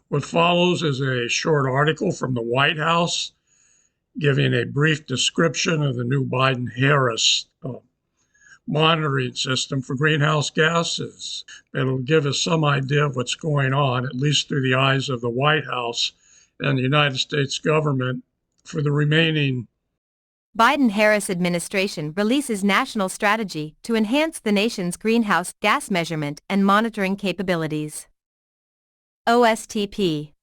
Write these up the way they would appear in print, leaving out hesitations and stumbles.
What follows is a short article from the White House giving a brief description of the new Biden-Harris monitoring system for greenhouse gases. It'll give us some idea of what's going on, at least through the eyes of the White House and the United States government, for the remaining. Biden-Harris administration releases national strategy to enhance the nation's greenhouse gas measurement and monitoring capabilities. OSTP.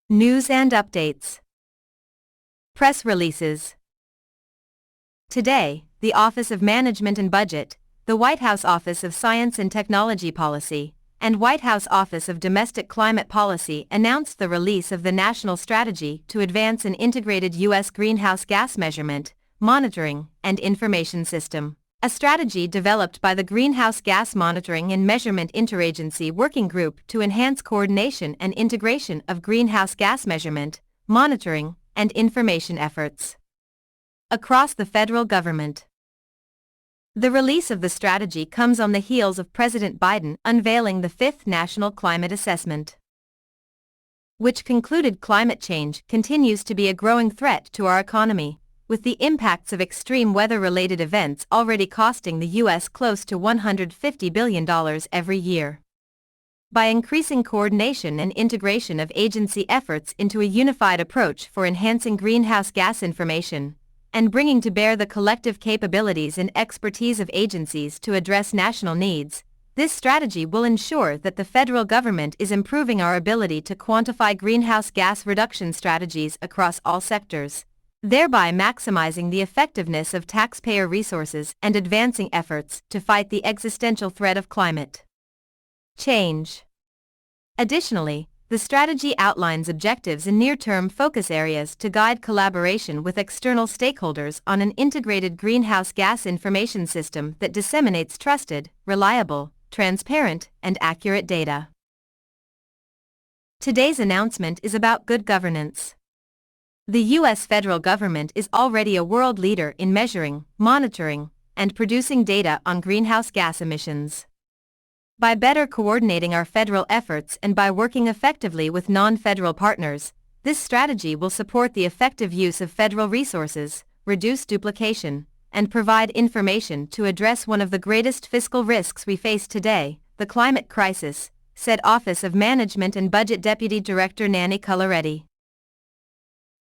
News and updates. Press releases. Today, the Office of Management and Budget, the White House Office of Science and Technology Policy, and White House Office of Domestic Climate Policy announced the release of the National Strategy to Advance an Integrated U.S. Greenhouse Gas Measurement, Monitoring, and Information System, a strategy developed by the Greenhouse Gas Monitoring and Measurement Interagency Working Group to enhance coordination and integration of greenhouse gas measurement, monitoring, and information efforts across the federal government. The release of the strategy comes on the heels of President Biden unveiling the fifth National Climate Assessment, which concluded climate change continues to be a growing threat to our economy, with the impacts of extreme weather-related events already costing the U.S. close to $150 billion every year. By increasing coordination and integration of agency efforts into a unified approach for enhancing greenhouse gas information, and bringing to bear the collective capabilities and expertise of agencies to address national needs, this strategy will ensure that the federal government is improving our ability to quantify greenhouse gas reduction strategies across all sectors, thereby maximizing the effectiveness of taxpayer resources and advancing efforts to fight the existential threat of climate change. Additionally, the strategy outlines objectives and near-term focus areas to guide collaboration with external stakeholders on an integrated greenhouse gas information system that disseminates trusted, reliable, transparent, and accurate data. Today's announcement is about good governance. The U.S. federal government is already a world leader in measuring, monitoring, and producing data on greenhouse gas emissions. By better coordinating our federal efforts and by working effectively with non-federal partners, this strategy will support the effective use of federal resources, reduce duplication, and provide information to address one of the greatest fiscal risks we face today, the climate crisis, said Office of Management and Budget Deputy Director Nanni Coloretti.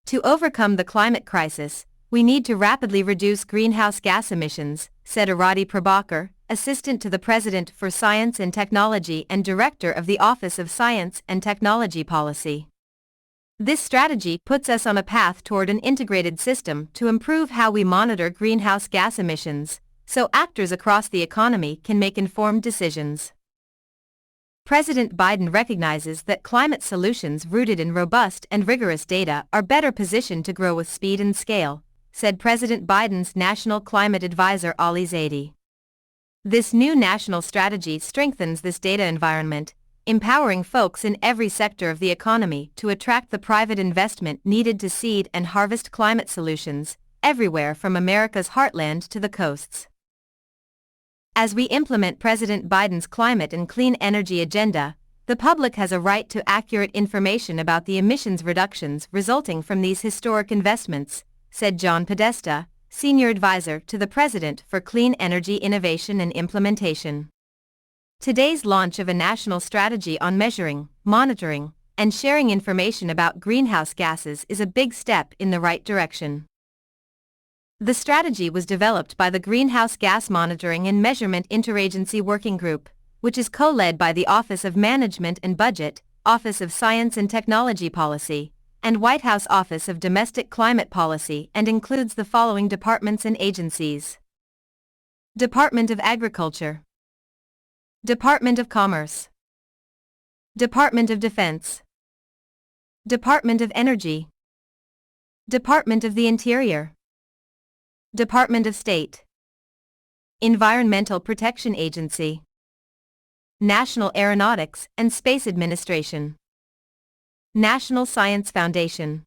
To overcome the climate crisis, we need to rapidly reduce greenhouse gas emissions, said Arati Prabhakar, Assistant to the President for Science and Technology and Director of the Office of Science and Technology Policy. This strategy puts us on a path toward an integrated system to improve how we monitor greenhouse gas emissions, so actors across the economy can make informed decisions. President Biden recognizes that climate solutions rooted in robust and rigorous data are better positioned to grow with speed and scale, said President Biden's National Climate Advisor Ali Zaidi. This new national strategy strengthens this data environment, empowering folks in every sector of the economy to attract the private investment needed to seed and harvest climate solutions, everywhere from America's heartland to the coasts. As we implement President Biden's climate and clean energy agenda, the public has a right to accurate information about the emissions reductions resulting from these historic investments, said John Podesta, Senior Advisor to the President for Clean Energy Innovation and Implementation. Today's launch of a national strategy on measuring, monitoring, and sharing information about greenhouse gases is a big step in the right direction. The strategy was developed by the Greenhouse Gas Monitoring and Measurement Interagency Working Group, which is co-led by the Office of Management and Budget, Office of Science and Technology Policy, and White House Office of Domestic Climate Policy and includes the following departments and agencies: Department of Agriculture, Department of Commerce, Department of Defense, Department of Energy, Department of the Interior, Department of State, Environmental Protection Agency, National Aeronautics and Space Administration, National Science Foundation.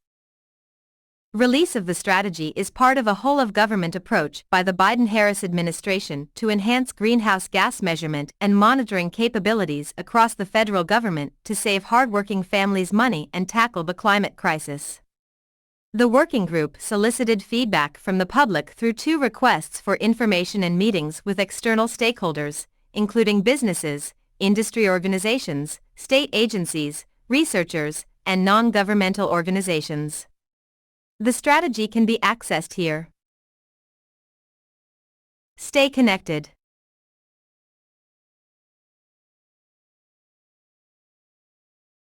Release of the strategy is part of a whole-of-government approach by the Biden-Harris administration to enhance greenhouse gas measurement and monitoring capabilities across the federal government to save hardworking families money and tackle the climate crisis. The working group solicited feedback from the public through 2 requests for information and meetings with external stakeholders, including businesses, industry organizations, state agencies, researchers, and non-governmental organizations. The strategy can be accessed here. Stay connected.